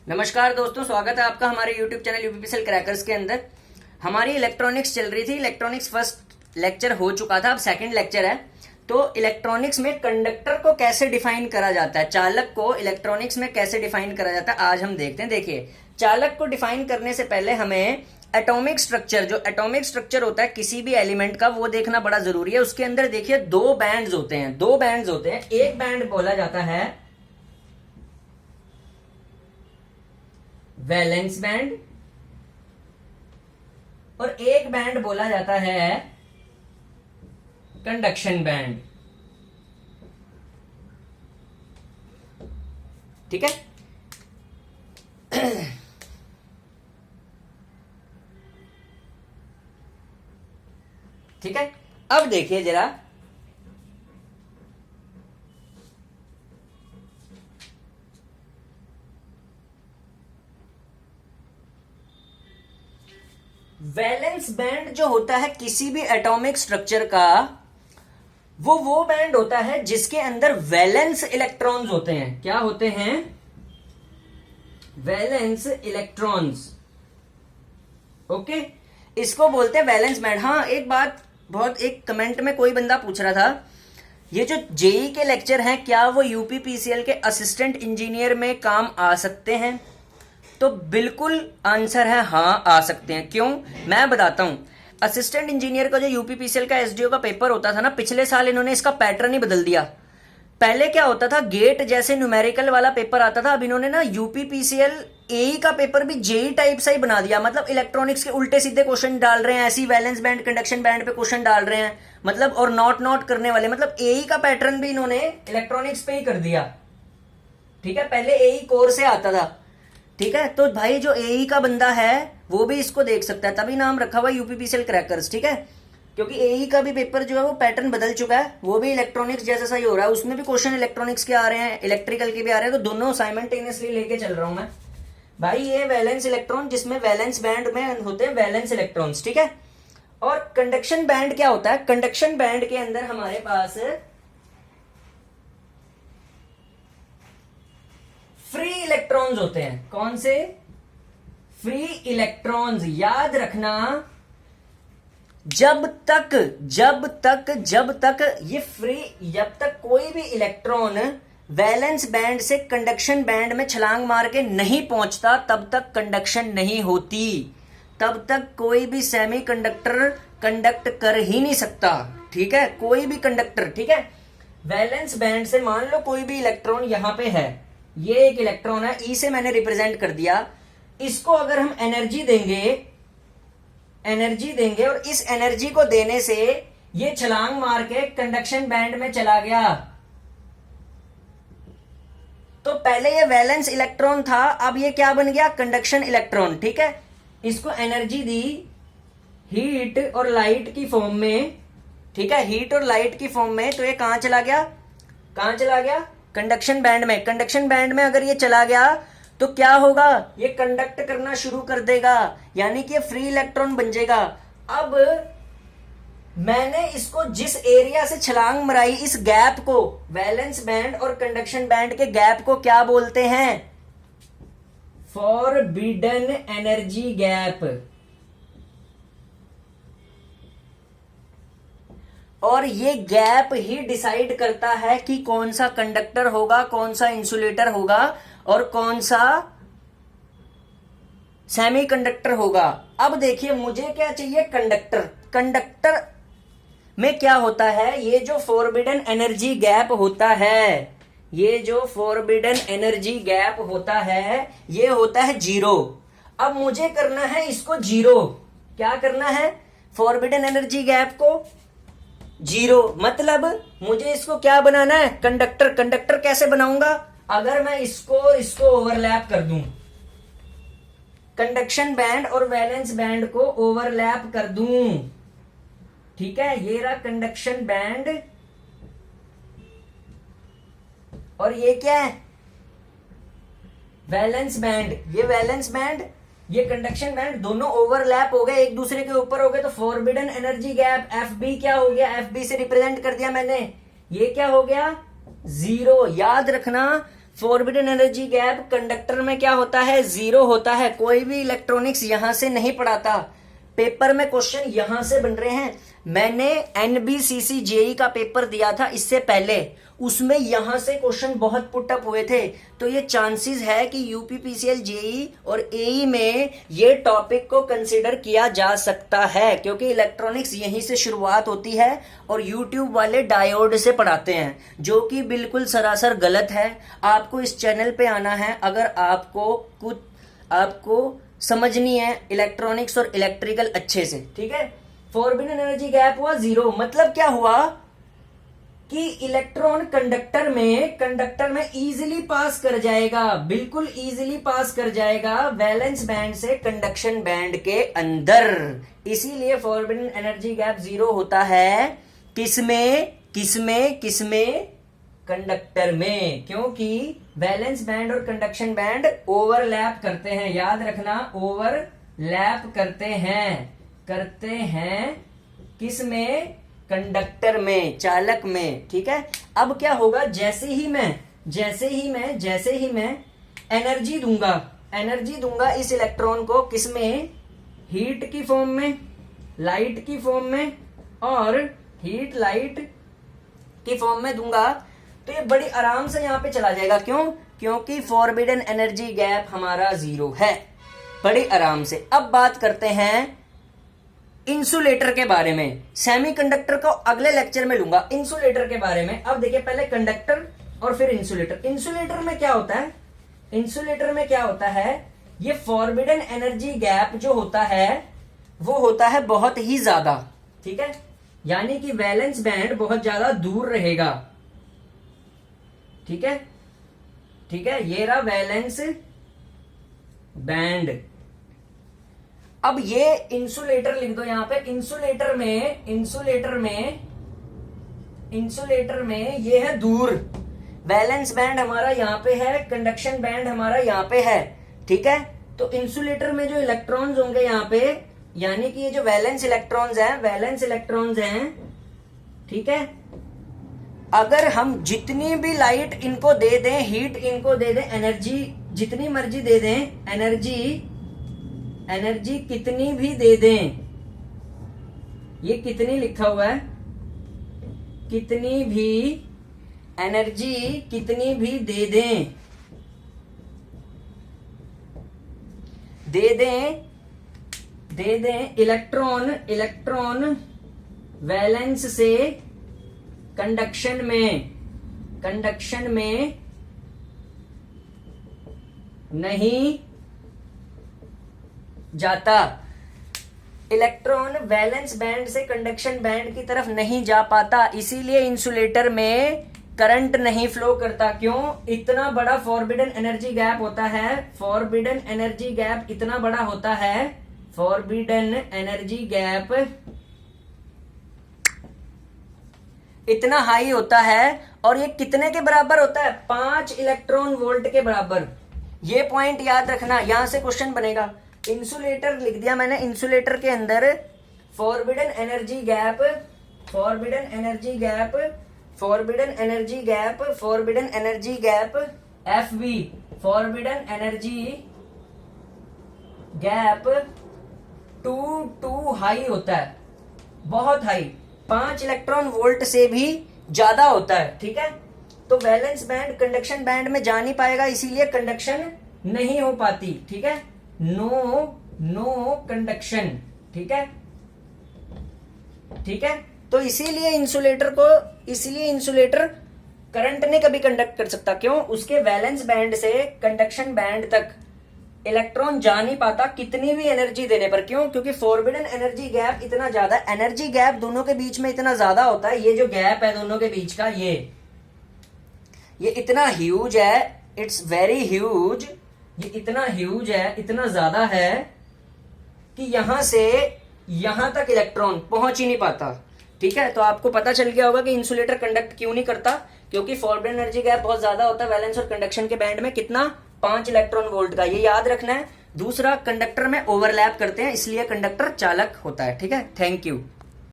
नमस्कार दोस्तों, स्वागत है आपका हमारे YouTube चैनल यूपीपीसीएल क्रैकर्स के अंदर। हमारी इलेक्ट्रॉनिक्स चल रही थी। इलेक्ट्रॉनिक्स फर्स्ट लेक्चर हो चुका था, अब सेकंड लेक्चर है। तो इलेक्ट्रॉनिक्स में कंडक्टर को कैसे डिफाइन करा जाता है, चालक को इलेक्ट्रॉनिक्स में कैसे डिफाइन करा जाता है, आज हम देखते हैं। देखिए, चालक को डिफाइन करने से पहले हमें एटॉमिक स्ट्रक्चर, जो एटॉमिक स्ट्रक्चर होता है किसी भी एलिमेंट का, वो देखना बड़ा जरूरी है। उसके अंदर देखिए दो बैंड्स होते हैं। एक बैंड बोला जाता है वैलेंस बैंड और एक बैंड बोला जाता है कंडक्शन बैंड। ठीक है। ठीक है, अब देखिए जरा, वैलेंस बैंड जो होता है किसी भी एटॉमिक स्ट्रक्चर का, वो बैंड होता है जिसके अंदर वैलेंस इलेक्ट्रॉन्स होते हैं। क्या होते हैं? Valence electrons. ओके, इसको बोलते हैं वैलेंस बैंड। हाँ, एक बात, बहुत एक कमेंट में कोई बंदा पूछ रहा था, ये जो जेई के लेक्चर हैं क्या वो यूपीपीसीएल के असिस्टेंट इंजीनियर में काम आ सकते हैं? तो बिल्कुल आंसर है हाँ, आ सकते हैं। क्यों, मैं बताता हूं। असिस्टेंट इंजीनियर का जो यूपीपीसीएल का एसडीओ का पेपर होता था ना, पिछले साल इन्होंने इसका पैटर्न ही बदल दिया। पहले क्या होता था, गेट जैसे न्यूमेरिकल वाला पेपर आता था, अब इन्होंने ना यूपीपीसीएल एई का पेपर भी जेई टाइप सा ही बना दिया। मतलब इलेक्ट्रॉनिक्स के उल्टे सीधे क्वेश्चन डाल रहे हैं, ऐसी वैलेंस बैंड कंडक्शन बैंड पे क्वेश्चन डाल रहे हैं, मतलब और नॉट करने वाले। मतलब एई का पैटर्न भी इन्होंने इलेक्ट्रॉनिक्स पे ही कर दिया। ठीक है, पहले एई कोर से आता था। ठीक है, तो भाई जो एई का बंदा है वो भी इसको देख सकता है, तभी नाम रखा हुआ यूपीपीसीएल क्रैकर्स। ठीक है, क्योंकि एई का भी पेपर जो है वो पैटर्न बदल चुका है, वो भी इलेक्ट्रॉनिक्स जैसा सही हो रहा है। उसमें भी क्वेश्चन इलेक्ट्रॉनिक्स के आ रहे हैं, इलेक्ट्रिकल के भी आ रहे हैं, तो दोनों साइमल्टेनियसली लेके चल रहा हूं मैं। भाई ये वैलेंस इलेक्ट्रॉन, जिसमें वैलेंस बैंड में होते हैं वैलेंस इलेक्ट्रॉन्स। ठीक है, और कंडक्शन बैंड क्या होता है? कंडक्शन बैंड के अंदर हमारे पास फ्री इलेक्ट्रॉन्स होते हैं। कौन से? Free electrons. याद रखना, जब तक कोई भी इलेक्ट्रॉन वैलेंस बैंड से कंडक्शन बैंड में छलांग मार के नहीं पहुंचता, तब तक कंडक्शन नहीं होती। तब तक कोई भी सेमीकंडक्टर कंडक्ट कर ही नहीं सकता। ठीक है, कोई भी कंडक्टर। ठीक है, वैलेंस बैंड से मान लो कोई भी इलेक्ट्रॉन यहां पे है, ये एक इलेक्ट्रॉन है, ई से मैंने रिप्रेजेंट कर दिया। इसको अगर हम एनर्जी देंगे और इस एनर्जी को देने से ये छलांग मार के कंडक्शन बैंड में चला गया, तो पहले ये वैलेंस इलेक्ट्रॉन था, अब ये क्या बन गया? Conduction electron. ठीक है, इसको एनर्जी दी हीट और लाइट की फॉर्म में। ठीक है, हीट और लाइट की फॉर्म में, तो ये कहां चला गया? कंडक्शन बैंड में। कंडक्शन बैंड में अगर ये चला गया तो क्या होगा? ये कंडक्ट करना शुरू कर देगा, यानी कि ये फ्री इलेक्ट्रॉन बन जाएगा। अब मैंने इसको जिस एरिया से छलांग मराई, इस गैप को, वैलेंस बैंड और कंडक्शन बैंड के गैप को क्या बोलते हैं? Forbidden energy gap. और ये गैप ही डिसाइड करता है कि कौन सा कंडक्टर होगा, कौन सा इंसुलेटर होगा और कौन सा सेमीकंडक्टर होगा। अब देखिए, मुझे क्या चाहिए? कंडक्टर में क्या होता है? ये जो फॉरबिडन एनर्जी गैप होता है, ये होता है जीरो। अब मुझे करना है इसको जीरो। क्या करना है? फॉरबिडन एनर्जी गैप को जीरो। मतलब मुझे इसको क्या बनाना है? कंडक्टर कैसे बनाऊंगा? अगर मैं इसको ओवरलैप कर दूं, कंडक्शन बैंड और वैलेंस बैंड को ओवरलैप कर दूं। ठीक है, ये रहा कंडक्शन बैंड और ये क्या है? Valence band. ये वैलेंस बैंड, ये कंडक्शन बैंड दोनों ओवरलैप हो गए, एक दूसरे के ऊपर हो गए, तो forbidden energy gap F B क्या हो गया? एफ बी से रिप्रेजेंट कर दिया मैंने, ये क्या हो गया? जीरो। याद रखना, फॉरबिडन एनर्जी गैप कंडक्टर में क्या होता है, 0 होता है। कोई भी इलेक्ट्रॉनिक्स यहां से नहीं पढ़ाता। पेपर में क्वेश्चन यहां से बन रहे हैं। मैंने एनबीसीसी जेई का पेपर दिया था इससे पहले, उसमें यहां से क्वेश्चन बहुत पुटअप हुए थे। तो ये चांसेस है कि यूपीपीसीएल जेई और एई में ये टॉपिक को कंसीडर किया जा सकता है, क्योंकि इलेक्ट्रॉनिक्स यहीं से शुरुआत होती है और यूट्यूब वाले डायोड से पढ़ाते हैं, जो कि बिल्कुल सरासर गलत है। आपको इस चैनल पे आना है अगर आपको समझनी है इलेक्ट्रॉनिक्स और इलेक्ट्रिकल अच्छे से, ठीक है। फॉरबिडन एनर्जी गैप हुआ 0, मतलब क्या हुआ कि इलेक्ट्रॉन कंडक्टर में इजीली पास कर जाएगा, बिल्कुल इजीली पास कर जाएगा वैलेंस बैंड से कंडक्शन बैंड के अंदर। इसीलिए फॉरबिडन एनर्जी गैप 0 होता है। किसमें कंडक्टर में, क्योंकि वैलेंस बैंड और कंडक्शन बैंड ओवरलैप करते हैं। याद रखना, ओवरलैप करते हैं किसमें, कंडक्टर में, चालक में, ठीक है। अब क्या होगा, जैसे ही मैं एनर्जी दूंगा इस इलेक्ट्रॉन को, किसमें, हीट की फॉर्म में, लाइट की फॉर्म में, और हीट लाइट की फॉर्म में दूंगा, तो ये बड़ी आराम से यहां पे चला जाएगा। क्यों? क्योंकि फॉरबिडन एनर्जी गैप हमारा 0 है, बड़ी आराम से। अब बात करते हैं इंसुलेटर के बारे में। सेमीकंडक्टर को अगले लेक्चर में लूंगा, इंसुलेटर के बारे में। अब देखिए, पहले कंडक्टर और फिर इंसुलेटर। इंसुलेटर में क्या होता है, ये फॉरबिडन एनर्जी गैप जो होता है वो होता है बहुत ही ज्यादा, ठीक है। यानी कि वैलेंस बैंड बहुत ज्यादा दूर रहेगा, ठीक है। ये रहा वैलेंस बैंड। अब ये इंसुलेटर लिख दो यहां पे। इंसुलेटर में ये है दूर, वैलेंस बैंड हमारा यहां पे है, कंडक्शन बैंड हमारा यहां पे है, ठीक है। तो इंसुलेटर में जो इलेक्ट्रॉन्स होंगे यहां पे, यानी कि ये जो वैलेंस इलेक्ट्रॉन्स हैं, ठीक है। अगर हम जितनी भी लाइट इनको दे दें, हीट इनको दे दें, एनर्जी जितनी मर्जी दे दें, एनर्जी कितनी भी दे दें, ये कितनी लिखा हुआ है, कितनी भी एनर्जी कितनी भी दे दें इलेक्ट्रॉन वैलेंस से कंडक्शन में नहीं जाता। इलेक्ट्रॉन वैलेंस बैंड से कंडक्शन बैंड की तरफ नहीं जा पाता, इसीलिए इंसुलेटर में करंट नहीं फ्लो करता। क्यों? इतना बड़ा फॉरबिडन एनर्जी गैप होता है, फॉरबिडन एनर्जी गैप इतना बड़ा होता है, फॉरबिडन एनर्जी गैप इतना हाई होता है, और ये कितने के बराबर होता है, 5 इलेक्ट्रॉन वोल्ट के बराबर। ये पॉइंट याद रखना, यहां से क्वेश्चन बनेगा। इंसुलेटर लिख दिया मैंने। इंसुलेटर के अंदर forbidden energy gap FV, forbidden energy gap too high होता है, बहुत हाई, 5 इलेक्ट्रॉन वोल्ट से भी ज्यादा होता है, ठीक है। तो वैलेंस बैंड कंडक्शन बैंड में जा नहीं पाएगा, इसीलिए कंडक्शन नहीं हो पाती, ठीक है। नो कंडक्शन, ठीक है। तो इसीलिए इंसुलेटर करंट नहीं कभी कंडक्ट कर सकता। क्यों? उसके वैलेंस बैंड से कंडक्शन बैंड तक इलेक्ट्रॉन जा नहीं पाता कितनी भी एनर्जी देने पर। क्यों? क्योंकि फॉरबिडन एनर्जी गैप इतना ज्यादा, एनर्जी गैप दोनों के बीच में इतना ज्यादा होता है। ये जो गैप है दोनों के बीच का, ये इतना ह्यूज है, इट्स वेरी ह्यूज। ये इतना ह्यूज है, इतना ज्यादा है कि यहां से यहां तक इलेक्ट्रॉन पहुंच ही नहीं पाता, ठीक है। तो आपको पता चल गया होगा कि इंसुलेटर कंडक्ट क्यों नहीं करता, क्योंकि फॉरबिडन एनर्जी गैप बहुत ज्यादा होता है वैलेंस और कंडक्शन के बैंड में। कितना? 5 इलेक्ट्रॉन वोल्ट का, ये याद रखना है। दूसरा, कंडक्टर में ओवरलैप करते हैं, इसलिए कंडक्टर चालक होता है, ठीक है। Thank you.